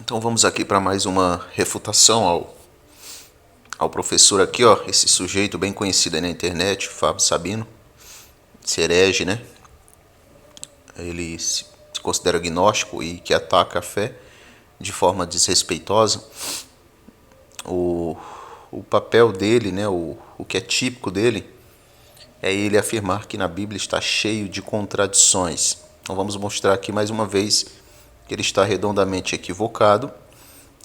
Então vamos aqui para mais uma refutação ao professor aqui, ó, esse sujeito bem conhecido aí na internet, Fábio Sabino, se herege, né? Ele se considera agnóstico e que ataca a fé de forma desrespeitosa. O, o papel dele, né, o que é típico dele, é ele afirmar que na Bíblia está cheio de contradições. Então vamos mostrar aqui mais uma vez que ele está redondamente equivocado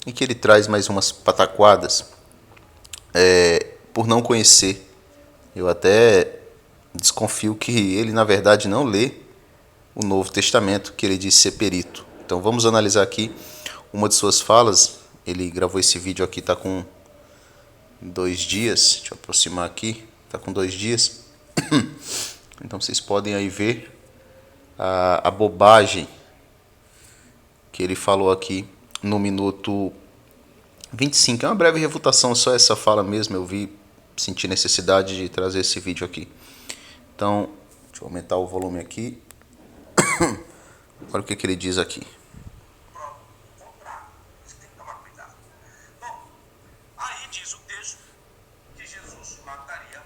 e que ele traz mais umas pataquadas por não conhecer. Eu até desconfio que ele, na verdade, não lê o Novo Testamento, que ele diz ser perito. Então vamos analisar aqui uma de suas falas. Ele gravou esse vídeo aqui, está com 2 dias. Deixa eu aproximar aqui. Está com 2 dias. Então vocês podem aí ver a bobagem que ele falou aqui no minuto 25. É uma breve refutação, só essa fala mesmo. Eu senti necessidade de trazer esse vídeo aqui. Então, deixa eu aumentar o volume aqui. Olha o que ele diz aqui. Você tem que tomar cuidado. Bom, aí diz o texto que Jesus mataria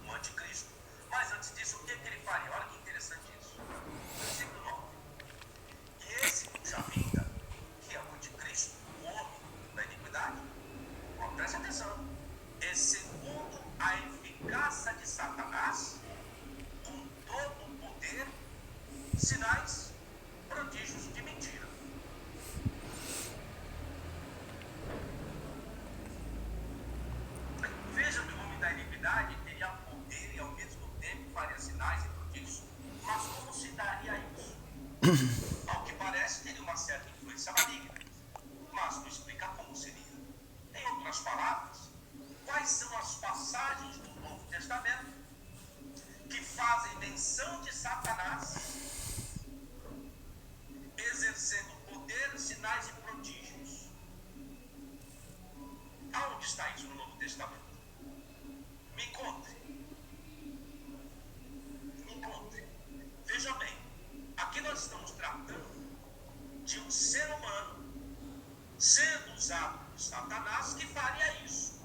o anticristo. Mas antes disso, o que ele faria? Olha que interessante isso. Versículo 9. E esse já vinga, que é o anticristo, o homem da iniquidade. Bom, preste atenção. É segundo a eficácia de Satanás, com todo o poder, sinais, prodígios de mentira. Veja que o homem da iniquidade teria poder e ao mesmo tempo faria sinais e prodígios. Mas como se daria isso? Ao que parece, teria uma certa influência maligna. Mas não explica como seria. Em outras palavras, quais são as passagens do Novo Testamento que fazem menção de Satanás exercendo poder, sinais e prodígios? Aonde está isso no Novo Testamento? Me encontre. Me encontre. Veja bem, aqui nós estamos tratando de um ser humano sendo usado por Satanás que faria isso.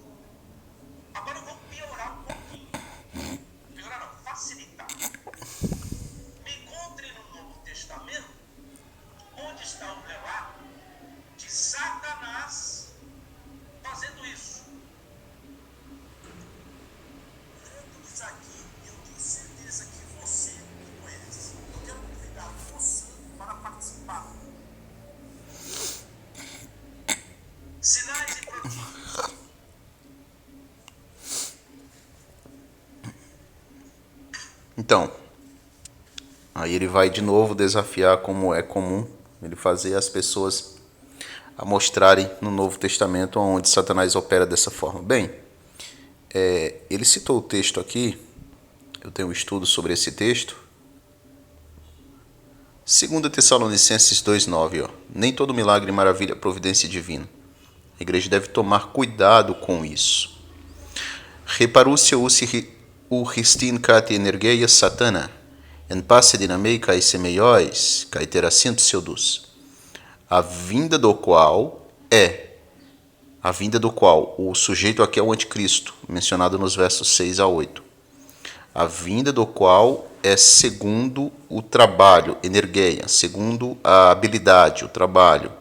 Agora eu vou piorar um pouquinho. Piorar não, facilitar. Me encontre no Novo Testamento onde está o relato de Satanás fazendo isso. Lendo isso aqui, eu tenho certeza que você me conhece. Eu quero convidar você para participar. Sinais e prodígios. Então, aí ele vai de novo desafiar, como é comum, ele fazer as pessoas a mostrarem no Novo Testamento onde Satanás opera dessa forma. Bem, ele citou o texto aqui, eu tenho um estudo sobre esse texto. 2 Tessalonicenses 2,9, ó. Nem todo milagre e maravilha é providência divina. A igreja deve tomar cuidado com isso. Reparou-se o Christin Kati Energeia Satana, en passe dinamei kai semeióis, kai teracinto seudus. A vinda do qual o sujeito aqui é o anticristo, mencionado nos versos 6 a 8. A vinda do qual é segundo o trabalho, energeia, segundo a habilidade, o trabalho,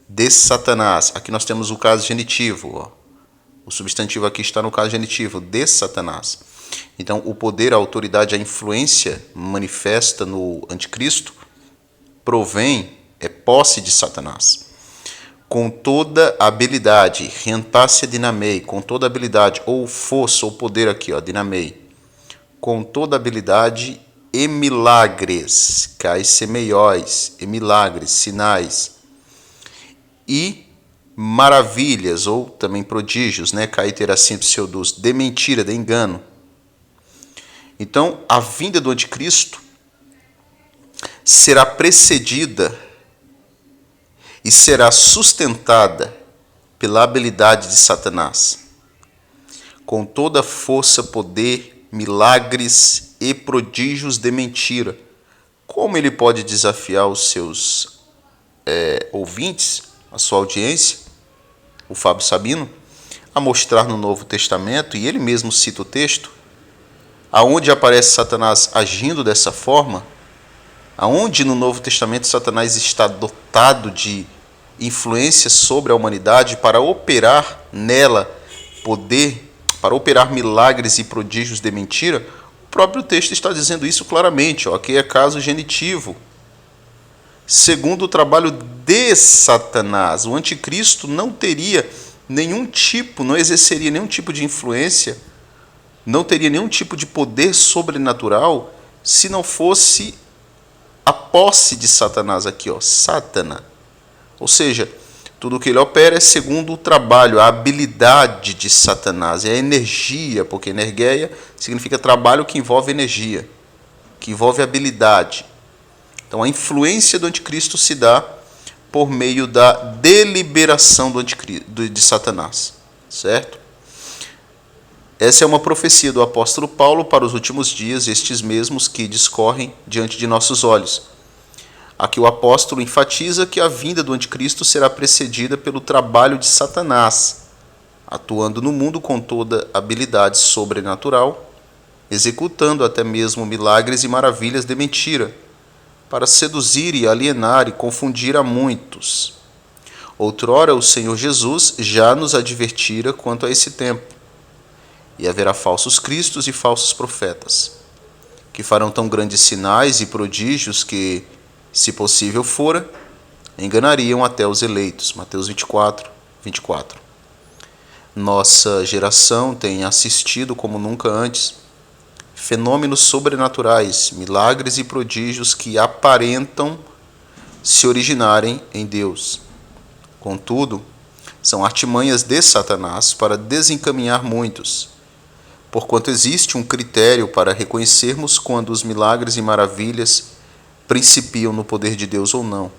de Satanás. Aqui nós temos o caso genitivo, ó. O substantivo aqui está no caso genitivo, de Satanás. Então, o poder, a autoridade, a influência manifesta no anticristo provém, é posse de Satanás. Com toda a habilidade, rentácia dinamei, com toda a habilidade, ou força, ou poder aqui, ó, dinamei, com toda a habilidade e milagres, cai semeióis, e milagres, sinais, e maravilhas, ou também prodígios, né, cai teracinto seudus, de mentira, de engano. Então, a vinda do anticristo será precedida e será sustentada pela habilidade de Satanás, com toda força, poder, milagres e prodígios de mentira. Como ele pode desafiar os seus ouvintes, a sua audiência, o Fábio Sabino, a mostrar no Novo Testamento, e ele mesmo cita o texto, aonde aparece Satanás agindo dessa forma, aonde no Novo Testamento Satanás está dotado de influência sobre a humanidade para operar nela poder, para operar milagres e prodígios de mentira. O próprio texto está dizendo isso claramente, aqui é caso genitivo. Segundo o trabalho de Satanás, o anticristo não teria nenhum tipo, não exerceria nenhum tipo de influência, não teria nenhum tipo de poder sobrenatural se não fosse a posse de Satanás aqui, Sátana. Ou seja, tudo que ele opera é segundo o trabalho, a habilidade de Satanás, é a energia, porque energeia significa trabalho que envolve energia, que envolve habilidade. Então a influência do anticristo se dá por meio da deliberação de Satanás, certo? Essa é uma profecia do apóstolo Paulo para os últimos dias, estes mesmos que discorrem diante de nossos olhos. Aqui o apóstolo enfatiza que a vinda do anticristo será precedida pelo trabalho de Satanás, atuando no mundo com toda habilidade sobrenatural, executando até mesmo milagres e maravilhas de mentira, para seduzir e alienar e confundir a muitos. Outrora o Senhor Jesus já nos advertira quanto a esse tempo, e haverá falsos cristos e falsos profetas, que farão tão grandes sinais e prodígios que, se possível fora, enganariam até os eleitos. Mateus 24, 24. Nossa geração tem assistido como nunca antes fenômenos sobrenaturais, milagres e prodígios que aparentam se originarem em Deus. Contudo, são artimanhas de Satanás para desencaminhar muitos, porquanto existe um critério para reconhecermos quando os milagres e maravilhas principiam no poder de Deus ou não,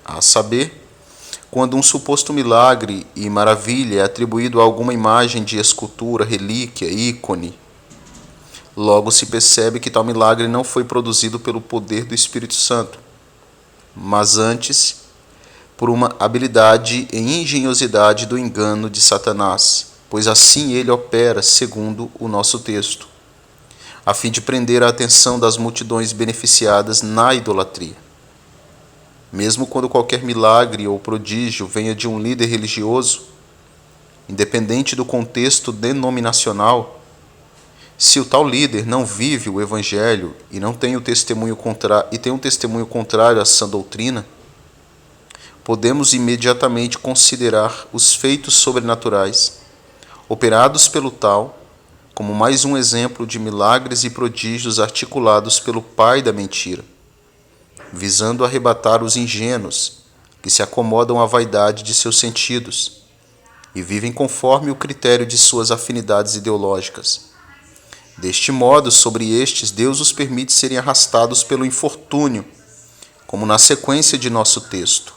a saber, quando um suposto milagre e maravilha é atribuído a alguma imagem de escultura, relíquia, ícone. Logo se percebe que tal milagre não foi produzido pelo poder do Espírito Santo, mas antes por uma habilidade e engenhosidade do engano de Satanás, pois assim ele opera segundo o nosso texto, a fim de prender a atenção das multidões beneficiadas na idolatria. Mesmo quando qualquer milagre ou prodígio venha de um líder religioso, independente do contexto denominacional, se o tal líder não vive o evangelho e não tem um testemunho contrário à sã doutrina, podemos imediatamente considerar os feitos sobrenaturais operados pelo tal como mais um exemplo de milagres e prodígios articulados pelo pai da mentira, visando arrebatar os ingênuos que se acomodam à vaidade de seus sentidos e vivem conforme o critério de suas afinidades ideológicas. Deste modo, sobre estes, Deus os permite serem arrastados pelo infortúnio, como na sequência de nosso texto.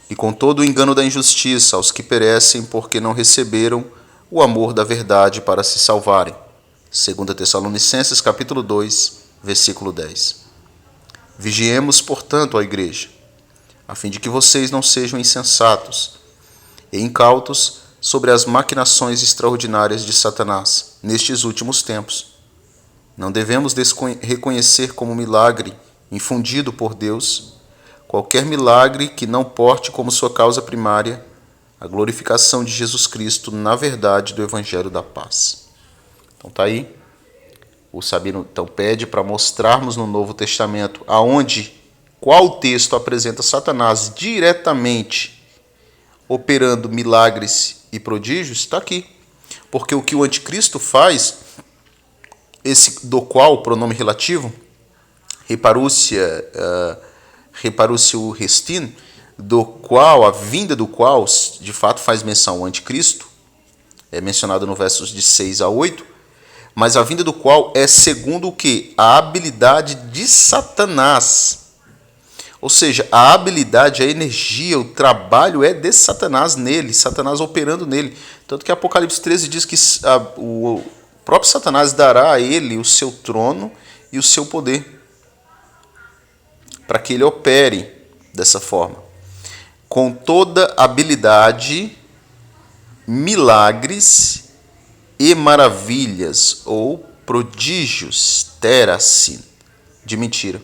E com todo o engano da injustiça aos que perecem porque não receberam o amor da verdade para se salvarem. 2 Tessalonicenses capítulo 2, versículo 10. Vigiemos, portanto, a igreja, a fim de que vocês não sejam insensatos e incautos sobre as maquinações extraordinárias de Satanás nestes últimos tempos. Não devemos reconhecer como milagre infundido por Deus qualquer milagre que não porte como sua causa primária a glorificação de Jesus Cristo na verdade do Evangelho da Paz. Então tá aí. O Sabino então pede para mostrarmos no Novo Testamento qual texto apresenta Satanás diretamente operando milagres e prodígios, está aqui. Porque o que o anticristo faz, esse do qual o pronome relativo, reparúcia o restin, do qual, a vinda do qual, de fato faz menção ao anticristo, é mencionado no versos de 6 a 8, mas a vinda do qual é segundo o que? A habilidade de Satanás. Ou seja, a habilidade, a energia, o trabalho é de Satanás nele, Satanás operando nele. Tanto que Apocalipse 13 diz que o próprio Satanás dará a ele o seu trono e o seu poder, para que ele opere dessa forma. com toda habilidade, milagres e maravilhas ou prodígios, terasin, de mentira.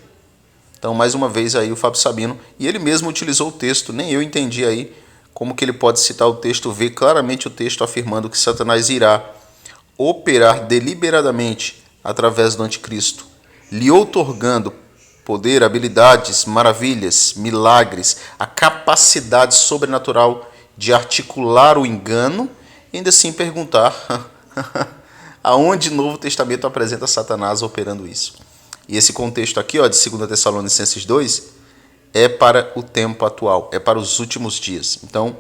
Então, mais uma vez aí o Fábio Sabino, e ele mesmo utilizou o texto, nem eu entendi aí como que ele pode citar o texto, ver claramente o texto afirmando que Satanás irá operar deliberadamente através do anticristo, lhe outorgando poder, habilidades, maravilhas, milagres, a capacidade sobrenatural de articular o engano, e ainda assim perguntar aonde o Novo Testamento apresenta Satanás operando isso. E esse contexto aqui, ó, de 2 Tessalonicenses 2, é para o tempo atual, é para os últimos dias. Então,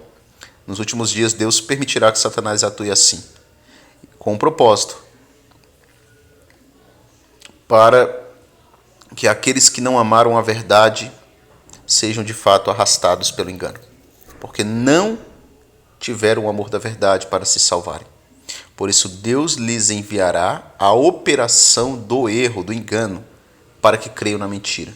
nos últimos dias, Deus permitirá que Satanás atue assim, com um propósito, para que aqueles que não amaram a verdade sejam de fato arrastados pelo engano, porque não tiveram o amor da verdade para se salvarem. Por isso, Deus lhes enviará a operação do erro, do engano, para que creiam na mentira.